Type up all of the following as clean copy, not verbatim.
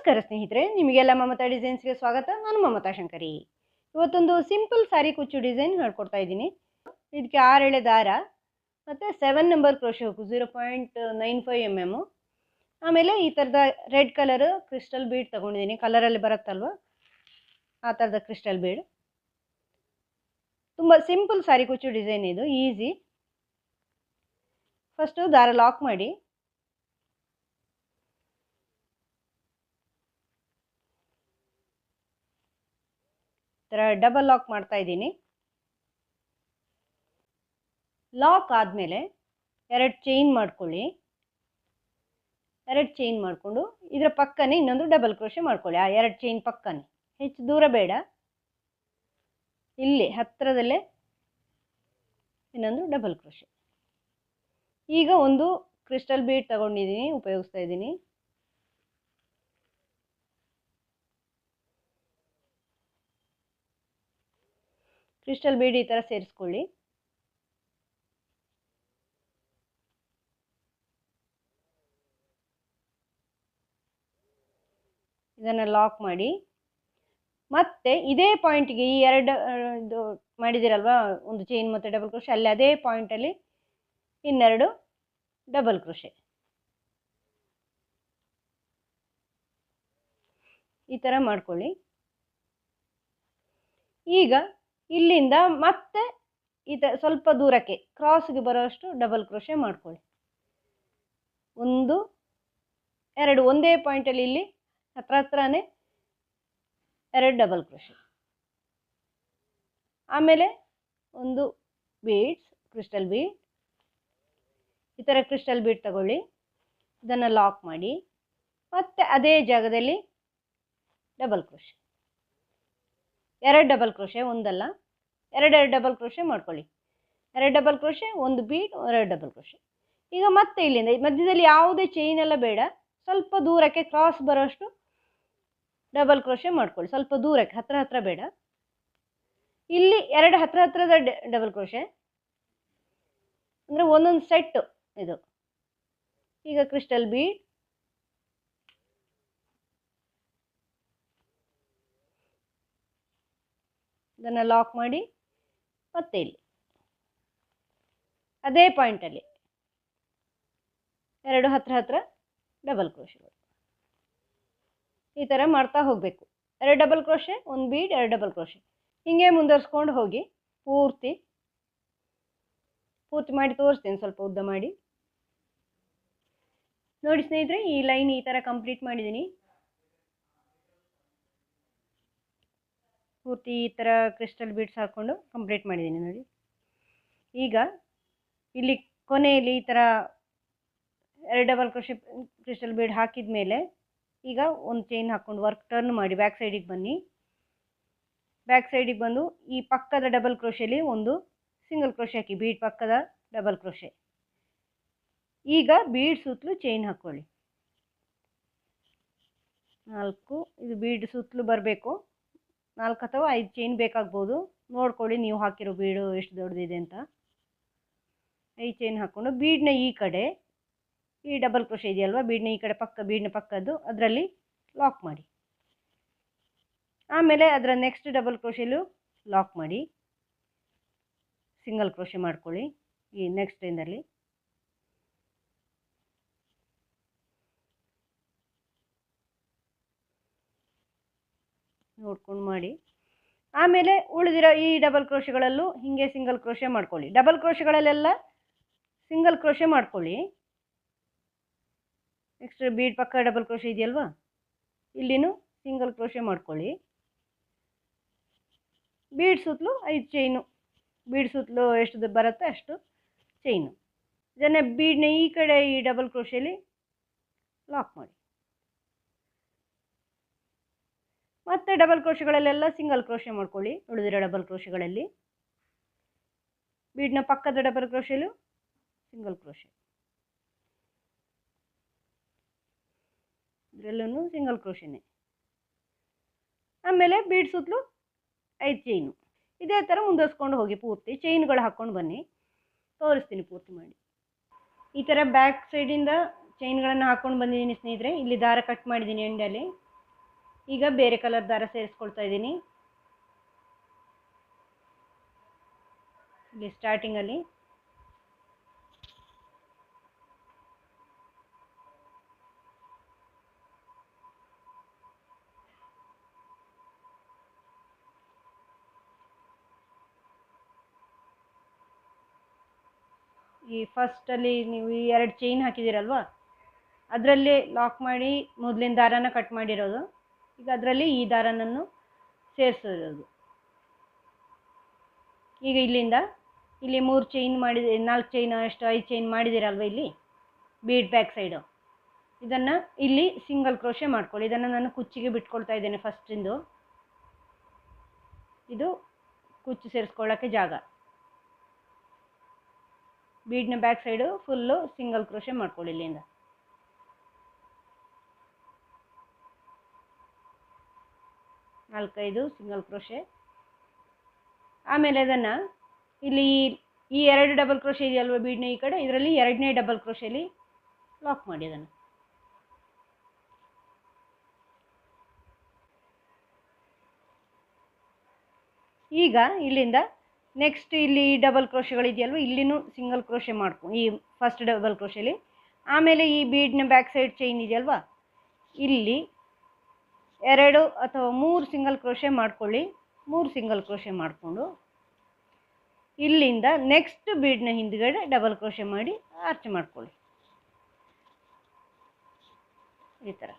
ನಮಸ್ಕಾರ ಸ್ನೇಹಿತರೆ, ನಿಮಗೆಲ್ಲ ಮಮತಾ ಡಿಸೈನ್ಸ್ಗೆ ಸ್ವಾಗತ. ನಾನು ಮಮತಾ ಶಂಕರಿ. ಇವತ್ತೊಂದು ಸಿಂಪಲ್ ಸಾರಿ ಕುಚ್ಚು ಡಿಸೈನ್ ಹೇಳ್ಕೊಡ್ತಾ ಇದ್ದೀನಿ. ಇದಕ್ಕೆ 6 ಎಳೆ ದಾರ ಮತ್ತು 7 ನಂಬರ್ ಕ್ರೋಶೆ ಹುಕ್ 0.95 mm. ಆಮೇಲೆ ಈ ಥರದ ರೆಡ್ ಕಲರ್ ಕ್ರಿಸ್ಟಲ್ ಬೀಡ್ ತೊಗೊಂಡಿದ್ದೀನಿ. ಕಲರಲ್ಲಿ ಬರುತ್ತಲ್ವ ಆ ಥರದ ಕ್ರಿಸ್ಟಲ್ ಬೀಡ್. ತುಂಬ ಸಿಂಪಲ್ ಸಾರಿ ಕುಚ್ಚು ಡಿಸೈನ್ ಇದು, ಈಸಿ. ಫಸ್ಟು ದಾರ ಲಾಕ್ ಮಾಡಿ, ಥರ ಡಬಲ್ ಲಾಕ್ ಮಾಡ್ತಾ ಇದ್ದೀನಿ. ಲಾಕ್ ಆದಮೇಲೆ 2 ಚೈನ್ ಮಾಡ್ಕೊಳ್ಳಿ. 2 ಚೈನ್ ಮಾಡಿಕೊಂಡು ಇದರ ಪಕ್ಕನೇ ಇನ್ನೊಂದು ಡಬಲ್ ಕ್ರೋಶೆ ಮಾಡ್ಕೊಳ್ಳಿ. ಆ 2 ಚೈನ್ ಪಕ್ಕನೇ, ಹೆಚ್ಚು ದೂರ ಬೇಡ, ಇಲ್ಲಿ ಹತ್ತಿರದಲ್ಲೇ ಇನ್ನೊಂದು ಡಬಲ್ ಕ್ರೋಶೆ. ಈಗ ಒಂದು ಕ್ರಿಸ್ಟಲ್ ಬೀಡ್ ತಗೊಂಡಿದ್ದೀನಿ, ಉಪಯೋಗಿಸ್ತಾ ಇದ್ದೀನಿ. ಕ್ರಿಸ್ಟಲ್ ಬೀಡ್ ಈ ಥರ ಸೇರಿಸ್ಕೊಳ್ಳಿ. ಇದನ್ನು ಲಾಕ್ ಮಾಡಿ ಮತ್ತೆ ಇದೇ ಪಾಯಿಂಟ್ಗೆ ಈ 2 ಇದು ಮಾಡಿದಿರಲ್ವ, ಒಂದು ಚೈನ್ ಮತ್ತು ಡಬಲ್ ಕ್ರೋಶೆ, ಅಲ್ಲಿ ಅದೇ ಪಾಯಿಂಟಲ್ಲಿ ಇನ್ನೆರಡು ಡಬಲ್ ಕ್ರೋಶೆ ಈ ಥರ ಮಾಡ್ಕೊಳ್ಳಿ. ಈಗ ಇಲ್ಲಿಂದ ಮತ್ತೆ ಸ್ವಲ್ಪ ದೂರಕ್ಕೆ ಕ್ರಾಸ್ಗೆ ಬರೋಷ್ಟು ಡಬಲ್ ಕ್ರೋಶೆ ಮಾಡ್ಕೊಳ್ಳಿ. 1 2 ಒಂದೇ ಪಾಯಿಂಟಲ್ಲಿ ಇಲ್ಲಿ ಹತ್ರನೇ 2 ಡಬಲ್ ಕ್ರೋಶೆ. ಆಮೇಲೆ ಒಂದು ಬೀಡ್ಸ್, ಕ್ರಿಸ್ಟಲ್ ಬೀಡ್, ಈ ಥರ ಕ್ರಿಸ್ಟಲ್ ಬೀಡ್ ತಗೊಳ್ಳಿ. ಇದನ್ನು ಲಾಕ್ ಮಾಡಿ ಮತ್ತೆ ಅದೇ ಜಾಗದಲ್ಲಿ ಡಬಲ್ ಕ್ರೋಶೆ, 2 ಡಬಲ್ ಕ್ರೋಶೆ, ಒಂದಲ್ಲ 2 ಡಬಲ್ ಕ್ರೋಶೆ ಮಾಡ್ಕೊಳ್ಳಿ. 2 ಡಬಲ್ ಕ್ರೋಶೆ, ಒಂದು ಬೀಡ್, 2 ಡಬಲ್ ಕ್ರೋಶೆ. ಈಗ ಮತ್ತೆ ಇಲ್ಲಿಂದ ಮಧ್ಯದಲ್ಲಿ ಯಾವುದೇ ಚೈನ್ ಎಲ್ಲ ಬೇಡ, ಸ್ವಲ್ಪ ದೂರಕ್ಕೆ ಕ್ರಾಸ್ ಬರೋಷ್ಟು ಡಬಲ್ ಕ್ರೋಶೆ ಮಾಡ್ಕೊಳ್ಳಿ. ಸ್ವಲ್ಪ ದೂರಕ್ಕೆ, ಹತ್ರ ಬೇಡ. ಇಲ್ಲಿ 2 ಹತ್ರದ ಡಬಲ್ ಕ್ರೋಶೆ, ಅಂದರೆ ಒಂದೊಂದು ಸೆಟ್ಟು ಇದು. ಈಗ ಕ್ರಿಸ್ಟಲ್ ಬೀಡ್, ಇದನ್ನು ಲಾಕ್ ಮಾಡಿ ಮತ್ತೆ ಇಲ್ಲಿ ಅದೇ ಪಾಯಿಂಟಲ್ಲಿ 2 ಹತ್ರ ಡಬಲ್ ಕ್ರೋಶೆಗಳು ಈ ಥರ ಮಾಡ್ತಾ ಹೋಗಬೇಕು. 2 ಡಬಲ್ ಕ್ರೋಶೆ, ಒಂದು ಬೀಡ್, 2 ಡಬಲ್ ಕ್ರೋಶೆ, ಹೀಗೆ ಮುಂದುವರ್ಸ್ಕೊಂಡು ಹೋಗಿ ಪೂರ್ತಿ ಮಾಡಿ ತೋರಿಸ್ತೀನಿ. ಸ್ವಲ್ಪ ಉದ್ದ ಮಾಡಿ ನೋಡಿ ಸ್ನೇಹಿತರೆ, ಈ ಲೈನ್ ಈ ಥರ ಕಂಪ್ಲೀಟ್ ಮಾಡಿದ್ದೀನಿ. ಪೂರ್ತಿ ಈ ಥರ ಕ್ರಿಸ್ಟಲ್ ಬೀಡ್ಸ್ ಹಾಕ್ಕೊಂಡು ಕಂಪ್ಲೀಟ್ ಮಾಡಿದ್ದೀನಿ ನೋಡಿ. ಈಗ ಇಲ್ಲಿ ಕೊನೆಯಲ್ಲಿ ಈ ಥರ 2 ಡಬಲ್ ಕ್ರೋಶೆ ಕ್ರಿಸ್ಟಲ್ ಬೀಡ್ ಹಾಕಿದ ಮೇಲೆ ಈಗ ಒಂದು ಚೈನ್ ಹಾಕ್ಕೊಂಡು ವರ್ಕ್ ಟರ್ನ್ ಮಾಡಿ ಬ್ಯಾಕ್ ಸೈಡಿಗೆ ಬನ್ನಿ. ಬ್ಯಾಕ್ ಸೈಡಿಗೆ ಬಂದು ಈ ಪಕ್ಕದ ಡಬಲ್ ಕ್ರೋಶೆಲಿ ಒಂದು ಸಿಂಗಲ್ ಕ್ರೋಶೆ ಹಾಕಿ, ಬೀಡ್ ಪಕ್ಕದ ಡಬಲ್ ಕ್ರೋಶೆ. ಈಗ ಬೀಡ್ ಸುತ್ತಲೂ ಚೈನ್ ಹಾಕ್ಕೊಳ್ಳಿ. 4, ಇದು ಬೀಡ್ ಸುತ್ತಲೂ ಬರಬೇಕು. 4 ಅಥವಾ 5 ಚೈನ್ ಬೇಕಾಗ್ಬೋದು, ನೋಡ್ಕೊಳ್ಳಿ ನೀವು ಹಾಕಿರೋ ಬೀಡು ಎಷ್ಟು ದೊಡ್ಡದಿದೆ ಅಂತ. 5 ಚೈನ್ ಹಾಕ್ಕೊಂಡು ಬೀಡ್ನ ಈ ಕಡೆ, ಈ ಡಬಲ್ ಕ್ರೋಶೆ ಇದೆಯಲ್ವ, ಬೀಡ್ನ ಈ ಕಡೆ ಬೀಡ್ನ ಪಕ್ಕದ್ದು, ಅದರಲ್ಲಿ ಲಾಕ್ ಮಾಡಿ. ಆಮೇಲೆ ಅದರ ನೆಕ್ಸ್ಟ್ ಡಬಲ್ ಕ್ರೋಶೆಲೂ ಲಾಕ್ ಮಾಡಿ ಸಿಂಗಲ್ ಕ್ರೋಶೆ ಮಾಡ್ಕೊಳ್ಳಿ ಈ ನೆಕ್ಸ್ಟ್ ಚೈನಲ್ಲಿ. ನೋಡ್ಕೊಂಡು ಮಾಡಿ. ಆಮೇಲೆ ಉಳಿದಿರೋ ಈ ಡಬಲ್ ಕ್ರೋಶೆಗಳಲ್ಲೂ ಹೀಗೆ ಸಿಂಗಲ್ ಕ್ರೋಶೆ ಮಾಡ್ಕೊಳ್ಳಿ. ಡಬಲ್ ಕ್ರೋಶೆಗಳಲ್ಲೆಲ್ಲ ಸಿಂಗಲ್ ಕ್ರೋಶೆ ಮಾಡ್ಕೊಳ್ಳಿ. ನೆಕ್ಸ್ಟ್ ಬೀಡ್ ಪಕ್ಕ ಡಬಲ್ ಕ್ರೋಶೆ ಇದೆಯಲ್ವಾ, ಇಲ್ಲಿನೂ ಸಿಂಗಲ್ ಕ್ರೋಶೆ ಮಾಡ್ಕೊಳ್ಳಿ. ಬೀಡ್ ಸುತ್ತಲೂ 5 ಚೈನು, ಬೀಡ್ ಸುತ್ತಲೂ ಎಷ್ಟು ಬರುತ್ತೆ ಅಷ್ಟು ಚೈನು. ಇದನ್ನು ಬೀಡ್ನ ಈ ಕಡೆ ಈ ಡಬಲ್ ಕ್ರೋಶೆಲಿ ಲಾಕ್ ಮಾಡಿ. ಮತ್ತು ಡಬಲ್ ಕ್ರೋಶೆಗಳಲ್ಲೆಲ್ಲ ಸಿಂಗಲ್ ಕ್ರೋಶೆ ಮಾಡ್ಕೊಳ್ಳಿ. ಉಳಿದಿರೋ ಡಬಲ್ ಕ್ರೋಶೆಗಳಲ್ಲಿ ಬೀಡ್ನ ಪಕ್ಕದ ಡಬಲ್ ಕ್ರೋಶೆಲು ಸಿಂಗಲ್ ಕ್ರೋಶೆ, ಇದರಲ್ಲೂ ಸಿಂಗಲ್ ಕ್ರೋಶೆನೇ. ಆಮೇಲೆ ಬೀಡ್ ಸುತ್ತಲೂ 5 ಚೈನು. ಇದೇ ಥರ ಮುಂದುವರ್ಸ್ಕೊಂಡು ಹೋಗಿ ಪೂರ್ತಿ ಚೈನ್ಗಳು ಹಾಕ್ಕೊಂಡು ಬನ್ನಿ, ತೋರಿಸ್ತೀನಿ ಪೂರ್ತಿ ಮಾಡಿ. ಈ ಥರ ಬ್ಯಾಕ್ ಸೈಡಿಂದ ಚೈನ್ಗಳನ್ನು ಹಾಕ್ಕೊಂಡು ಬಂದಿದ್ದೀನಿ ಸ್ನೇಹಿತರೆ. ಇಲ್ಲಿ ದಾರ ಕಟ್ ಮಾಡಿದ್ದೀನಿ ಎಂಡಲ್ಲಿ. ಈಗ ಬೇರೆ ಕಲರ್ ದಾರ ಸೇರಿಸ್ಕೊಳ್ತಾ ಇದ್ದೀನಿ. ಇಲ್ಲಿ ಸ್ಟಾರ್ಟಿಂಗಲ್ಲಿ ಈ ಫಸ್ಟಲ್ಲಿ ನೀವು ಈ 2 ಚೈನ್ ಹಾಕಿದ್ದೀರಲ್ವ, ಅದರಲ್ಲೇ ಲಾಕ್ ಮಾಡಿ ಮೊದಲಿನ ದಾರನ ಕಟ್ ಮಾಡಿರೋದು. ಈಗ ಅದರಲ್ಲಿ ಈ ದಾರನನ್ನು ಸೇರಿಸೋದು. ಈಗ ಇಲ್ಲಿಂದ ಇಲ್ಲಿ 3 ಚೈನ್ ಮಾಡಿ 4 ಚೈನ್ ಅಷ್ಟು 5 ಚೈನ್ ಮಾಡಿದ್ದೀರಲ್ವ ಇಲ್ಲಿ ಬೀಡ್ ಬ್ಯಾಕ್ ಸೈಡು, ಇದನ್ನು ಇಲ್ಲಿ ಸಿಂಗಲ್ ಕ್ರೋಶೆ ಮಾಡ್ಕೊಳ್ಳಿ. ಇದನ್ನು ನಾನು ಕುಚ್ಚಿಗೆ ಬಿಟ್ಕೊಳ್ತಾ ಇದ್ದೇನೆ. ಫಸ್ಟಿಂದು ಇದು ಕುಚ್ಚು ಸೇರಿಸ್ಕೊಳ್ಳೋಕ್ಕೆ ಜಾಗ. ಬೀಡ್ನ back side full single crochet ಮಾಡ್ಕೊಳ್ಳಿ. ಇಲ್ಲಿಂದ 4-5 ಸಿಂಗಲ್ ಕ್ರೋಶೆ. ಆಮೇಲೆ ಅದನ್ನು ಇಲ್ಲಿ ಈ 2 ಡಬಲ್ ಕ್ರೋಶೆ ಇದೆಯಲ್ವ ಬೀಡ್ನ ಈ ಕಡೆ, ಇದರಲ್ಲಿ 2ನೇ ಡಬಲ್ ಕ್ರೋಶೆಲಿ ಲಾಕ್ ಮಾಡಿ ಅದನ್ನು. ಈಗ ಇಲ್ಲಿಂದ ನೆಕ್ಸ್ಟ್ ಇಲ್ಲಿ ಡಬಲ್ ಕ್ರೋಶೆಗಳಿದೆಯಲ್ವ, ಇಲ್ಲಿನೂ ಸಿಂಗಲ್ ಕ್ರೋಶೆ ಮಾಡ್ಕೊಂಡು ಈ ಫಸ್ಟ್ ಡಬಲ್ ಕ್ರೋಶೆಲಿ. ಆಮೇಲೆ ಈ ಬೀಡ್ನ ಬ್ಯಾಕ್ ಸೈಡ್ ಚೈನ್ ಇದೆಯಲ್ವ, ಇಲ್ಲಿ 2 ಅಥವಾ 3 ಸಿಂಗಲ್ ಕ್ರೋಶೆ ಮಾಡ್ಕೊಳ್ಳಿ. 3 ಸಿಂಗಲ್ ಕ್ರೋಶೆ ಮಾಡಿಕೊಂಡು ಇಲ್ಲಿಂದ ನೆಕ್ಸ್ಟ್ ಬೀಡ್ನ ಹಿಂದ್ಗಡೆ ಡಬಲ್ ಕ್ರೋಶೆ ಮಾಡಿ ಆರ್ಚ್ ಮಾಡ್ಕೊಳ್ಳಿ. ಈ ಥರ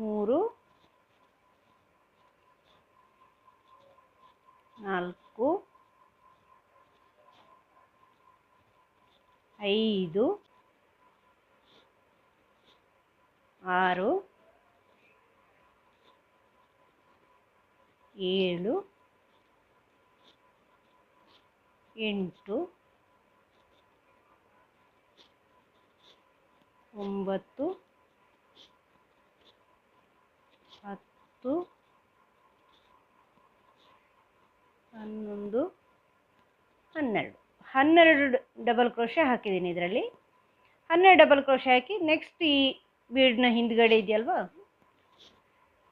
3 4 5 6 7 8 9 10 11 12 ಡಬಲ್ ಕ್ರೋಶೆ ಹಾಕಿದ್ದೀನಿ. ಇದರಲ್ಲಿ 12 ಡಬಲ್ ಕ್ರೋಶೆ ಹಾಕಿ ನೆಕ್ಸ್ಟ್ ಈ ಬೀಡ್ನ ಹಿಂದ್ಗಡೆ ಇದೆಯಲ್ವ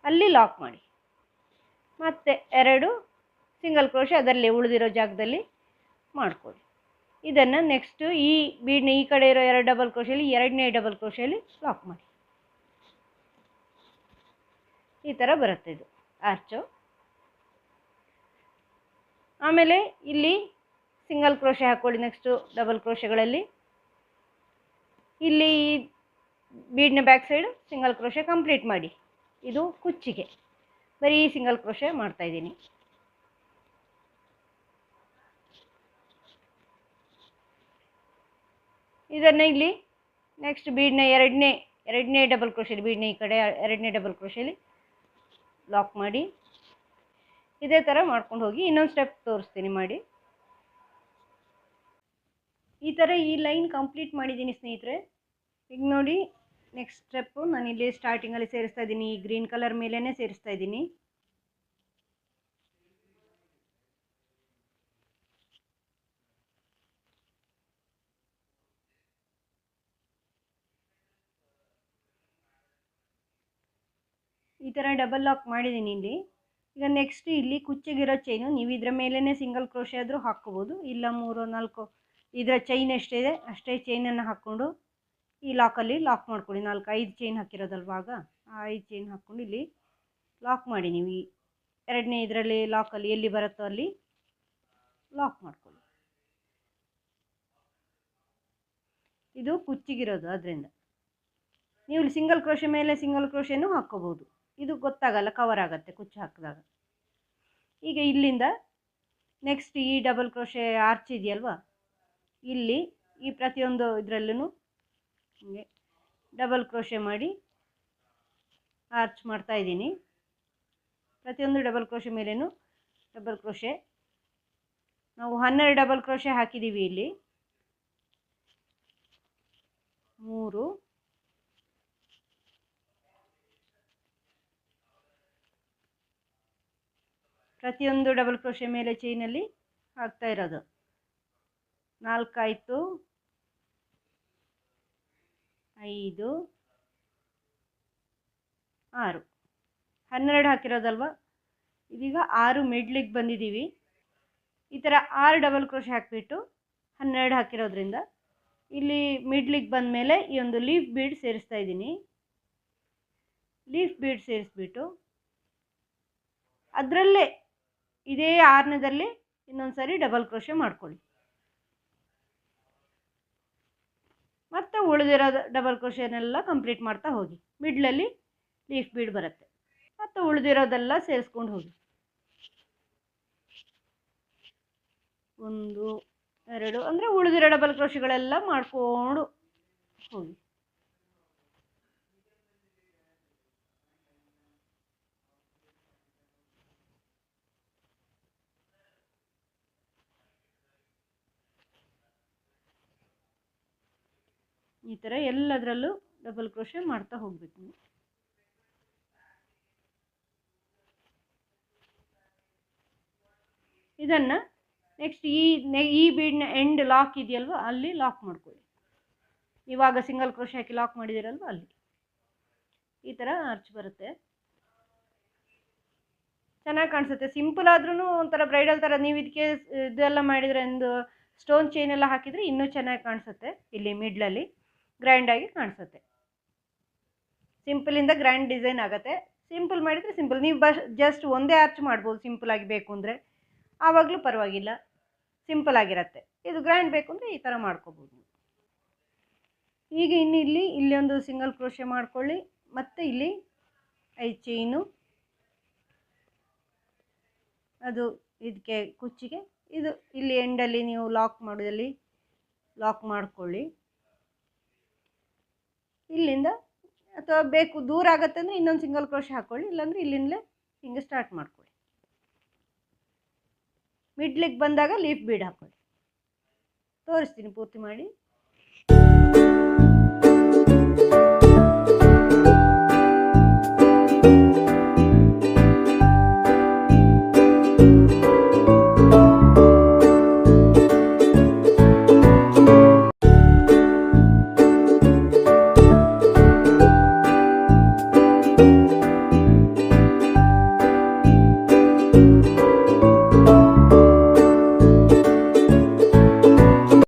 ಅಲ್ಲಿ ಲಾಕ್ ಮಾಡಿ. ಮತ್ತೆ 2 ಸಿಂಗಲ್ ಕ್ರೋಶೆ ಅದರಲ್ಲಿ ಉಳಿದಿರೋ ಜಾಗದಲ್ಲಿ ಮಾಡ್ಕೊಳ್ಳಿ. ಇದನ್ನು ನೆಕ್ಸ್ಟ್ ಈ ಬೀಡ್ನ ಈ ಕಡೆ ಇರೋ 2 ಡಬಲ್ ಕ್ರೋಶೆಲಿ 2ನೇ ಡಬಲ್ ಕ್ರೋಶೆಲಿ ಲಾಕ್ ಮಾಡಿ. ಈ ಥರ ಬರುತ್ತೆ ಇದು ಆರ್ಚು. ಆಮೇಲೆ ಇಲ್ಲಿ ಸಿಂಗಲ್ ಕ್ರೋಶೆ ಹಾಕ್ಕೊಳ್ಳಿ. ನೆಕ್ಸ್ಟು ಡಬಲ್ ಕ್ರೋಶೆಗಳಲ್ಲಿ ಇಲ್ಲಿ ಬೀಡ್ನ back side single crochet complete ಮಾಡಿ. ಇದು ಕುಚ್ಚಿಗೆ ಬರೀ ಸಿಂಗಲ್ ಕ್ರೋಶೆ ಮಾಡ್ತಾಯಿದ್ದೀನಿ. ಇದನ್ನು ಇಲ್ಲಿ ನೆಕ್ಸ್ಟ್ ಬೀಡ್ನ ಎರಡನೇ ಡಬಲ್ ಕ್ರೋಶೆಲಿ ಬೀಡ್ನ ಈ ಕಡೆ 2ನೇ ಡಬಲ್ ಕ್ರೋಶೆಲಿ ಲಾಕ್ ಮಾಡಿ. ಇದೇ ಥರ ಮಾಡ್ಕೊಂಡು ಹೋಗಿ. ಇನ್ನೊಂದು ಸ್ಟೆಪ್ ತೋರಿಸ್ತೀನಿ ಮಾಡಿ. ಈ ಥರ ಈ ಲೈನ್ ಕಂಪ್ಲೀಟ್ ಮಾಡಿದ್ದೀನಿ ಸ್ನೇಹಿತರೆ. ಈಗ ನೋಡಿ ನೆಕ್ಸ್ಟ್ ಸ್ಟೆಪ್ಪು ನಾನು ಇಲ್ಲಿ ಸ್ಟಾರ್ಟಿಂಗಲ್ಲಿ ಸೇರಿಸ್ತಾ ಇದ್ದೀನಿ. ಈ ಗ್ರೀನ್ ಕಲರ್ ಮೇಲೇ ಸೇರಿಸ್ತಾ ಇದ್ದೀನಿ. ಈ ಥರ ಡಬಲ್ ಲಾಕ್ ಮಾಡಿದ್ದೀನಿ ಇಲ್ಲಿ. ಈಗ ನೆಕ್ಸ್ಟ್ ಇಲ್ಲಿ ಕುಚ್ಚಿಗಿರೋ ಚೈನು ನೀವು ಇದರ ಮೇಲೇ ಸಿಂಗಲ್ ಕ್ರೋಶೆ ಆದರೂ ಹಾಕ್ಕೋಬೋದು, ಇಲ್ಲ 3-4 ಇದರ ಚೈನ್ ಎಷ್ಟಿದೆ ಅಷ್ಟೇ ಚೈನನ್ನು ಹಾಕ್ಕೊಂಡು ಈ ಲಾಕಲ್ಲಿ ಲಾಕ್ ಮಾಡ್ಕೊಳ್ಳಿ. 4-5 ಚೈನ್ ಹಾಕಿರೋದಲ್ವಾಗ ಆ 5 ಚೈನ್ ಹಾಕ್ಕೊಂಡು ಇಲ್ಲಿ ಲಾಕ್ ಮಾಡಿ. ನೀವು ಈ 2ನೇ ಇದರಲ್ಲಿ ಲಾಕಲ್ಲಿ ಎಲ್ಲಿ ಬರುತ್ತೋ ಅಲ್ಲಿ ಲಾಕ್ ಮಾಡ್ಕೊಳ್ಳಿ. ಇದು ಕುಚ್ಚಿಗಿರೋದು, ಅದರಿಂದ ನೀವು ಸಿಂಗಲ್ ಕ್ರೋಶೆ ಮೇಲೆ ಸಿಂಗಲ್ ಕ್ರೋಶೆನೂ ಹಾಕ್ಕೋಬೋದು. ಇದು ಗೊತ್ತಾಗಲ್ಲ, ಕವರ್ ಆಗುತ್ತೆ ಕುಚ್ಚು ಹಾಕಿದಾಗ. ಈಗ ಇಲ್ಲಿಂದ ನೆಕ್ಸ್ಟ್ ಈ ಡಬಲ್ ಕ್ರೋಶೆ ಆರ್ಚ್ ಇದೆಯಲ್ವ, ಇಲ್ಲಿ ಈ ಪ್ರತಿಯೊಂದು ಇದರಲ್ಲೂ ಹಿಂಗೆ ಡಬಲ್ ಕ್ರೋಶೆ ಮಾಡಿ ಆರ್ಚ್ ಮಾಡ್ತಾ ಇದ್ದೀನಿ. ಪ್ರತಿಯೊಂದು ಡಬಲ್ ಕ್ರೋಶೆ ಮೇಲೇನು ಡಬಲ್ ಕ್ರೋಶೆ. ನಾವು 12 ಡಬಲ್ ಕ್ರೋಶೆ ಹಾಕಿದ್ದೀವಿ ಇಲ್ಲಿ. 3 ಪ್ರತಿಯೊಂದು ಡಬಲ್ ಕ್ರೋಶೆ ಮೇಲೆ ಚೈನಲ್ಲಿ ಹಾಕ್ತಾ ಇರೋದು. 4 ಆಯಿತು, 5 6 12 ಹಾಕಿರೋದಲ್ವ, ಇದೀಗ 6 ಮಿಡ್ಲಿಗೆ ಬಂದಿದ್ದೀವಿ. ಈ ಥರ 6 ಡಬಲ್ ಕ್ರೋಶೆ ಹಾಕಿಬಿಟ್ಟು 12 ಹಾಕಿರೋದ್ರಿಂದ ಇಲ್ಲಿ ಮಿಡ್ಲಿಗೆ ಬಂದ ಮೇಲೆ ಈ ಒಂದು ಲೀಫ್ ಬೀಡ್ ಸೇರಿಸ್ತಾ ಇದ್ದೀನಿ. ಲೀಫ್ ಬೀಡ್ ಸೇರಿಸ್ಬಿಟ್ಟು ಅದರಲ್ಲೇ ಇದೇ 6ನೇದಲ್ಲಿ ಇನ್ನೊಂದು ಸರಿ ಡಬಲ್ ಕ್ರೋಶೆ ಮಾಡ್ಕೊಳ್ಳಿ. ಮತ್ತು ಉಳಿದಿರೋ ಡಬಲ್ ಕ್ರೋಶೆನೆಲ್ಲ ಕಂಪ್ಲೀಟ್ ಮಾಡ್ತಾ ಹೋಗಿ. ಮಿಡ್ಲಲ್ಲಿ ಲೀಫ್ ಬೀಡ್ ಬರುತ್ತೆ. ಮತ್ತು ಉಳಿದಿರೋದೆಲ್ಲ ಸೇರಿಸ್ಕೊಂಡು ಹೋಗಿ. 1 2 ಅಂದರೆ ಉಳಿದಿರೋ ಡಬಲ್ ಕ್ರೋಶೆಗಳೆಲ್ಲ ಮಾಡಿಕೊಂಡು ಹೋಗಿ. ಈ ಥರ ಎಲ್ಲದರಲ್ಲೂ ಡಬಲ್ ಕ್ರೋಶೆ ಮಾಡ್ತಾ ಹೋಗ್ಬೇಕು ನೀವು. ಇದನ್ನು ನೆಕ್ಸ್ಟ್ ಈ ಬೀಡ್ನ ಎಂಡ್ ಲಾಕ್ ಇದೆಯಲ್ವ ಅಲ್ಲಿ ಲಾಕ್ ಮಾಡ್ಕೊಳ್ಳಿ. ಇವಾಗ ಸಿಂಗಲ್ ಕ್ರೋಶೆ ಹಾಕಿ ಲಾಕ್ ಮಾಡಿದಿರಲ್ವ ಅಲ್ಲಿ ಈ ಥರ ಅರ್ಚ್ ಬರುತ್ತೆ. ಚೆನ್ನಾಗಿ ಕಾಣಿಸುತ್ತೆ. ಸಿಂಪಲ್ ಆದ್ರೂ ಒಂಥರ ಬ್ರೈಡಲ್ ಥರ ನೀವು ಇದಕ್ಕೆ ಇದೆಲ್ಲ ಮಾಡಿದರೆ ಒಂದು ಸ್ಟೋನ್ ಚೈನ್ ಎಲ್ಲ ಹಾಕಿದರೆ ಇನ್ನೂ ಚೆನ್ನಾಗಿ ಕಾಣಿಸುತ್ತೆ. ಇಲ್ಲಿ ಮಿಡ್ಲಲ್ಲಿ ಗ್ರ್ಯಾಂಡಾಗಿ ಕಾಣಿಸುತ್ತೆ. ಸಿಂಪಲಿಂದ ಗ್ರ್ಯಾಂಡ್ ಡಿಸೈನ್ ಆಗುತ್ತೆ. ಸಿಂಪಲ್ ಮಾಡಿದರೆ ಸಿಂಪಲ್, ನೀವು ಜಸ್ಟ್ ಒಂದೇ ಆರ್ಚ್ ಮಾಡ್ಬೋದು ಸಿಂಪಲಾಗಿ ಬೇಕು ಅಂದರೆ, ಆವಾಗಲೂ ಪರವಾಗಿಲ್ಲ, ಸಿಂಪಲ್ ಆಗಿರುತ್ತೆ. ಇದು ಗ್ರ್ಯಾಂಡ್ ಬೇಕು ಅಂದರೆ ಈ ಥರ ಮಾಡ್ಕೋಬೋದು. ಈಗ ಇನ್ನು ಇಲ್ಲಿ ಒಂದು ಸಿಂಗಲ್ ಕ್ರೋಶೆ ಮಾಡ್ಕೊಳ್ಳಿ. ಮತ್ತು ಇಲ್ಲಿ 5 ಚೈನು, ಅದು ಇದಕ್ಕೆ ಕುಚ್ಚಿಗೆ, ಇದು ಇಲ್ಲಿ ಎಂಡಲ್ಲಿ ನೀವು ಲಾಕ್ ಮಾಡೋದಲ್ಲಿ ಲಾಕ್ ಮಾಡ್ಕೊಳ್ಳಿ. ಇಲ್ಲಿಂದ ಅಥವಾ ಬೇಕು ದೂರ ಆಗುತ್ತೆ ಅಂದರೆ ಇನ್ನೊಂದು ಸಿಂಗಲ್ ಕ್ರೋಶೆ ಹಾಕ್ಕೊಳ್ಳಿ, ಇಲ್ಲಾಂದರೆ ಇಲ್ಲಿಂದಲೇ ಹಿಂಗೆ ಸ್ಟಾರ್ಟ್ ಮಾಡ್ಕೊಳ್ಳಿ. ಮಿಡ್ಲಿಗೆ ಬಂದಾಗ ಲೀಫ್ ಬೀಡ್ ಹಾಕ್ಕೊಳ್ಳಿ. ತೋರಿಸ್ತೀನಿ ಪೂರ್ತಿ ಮಾಡಿ.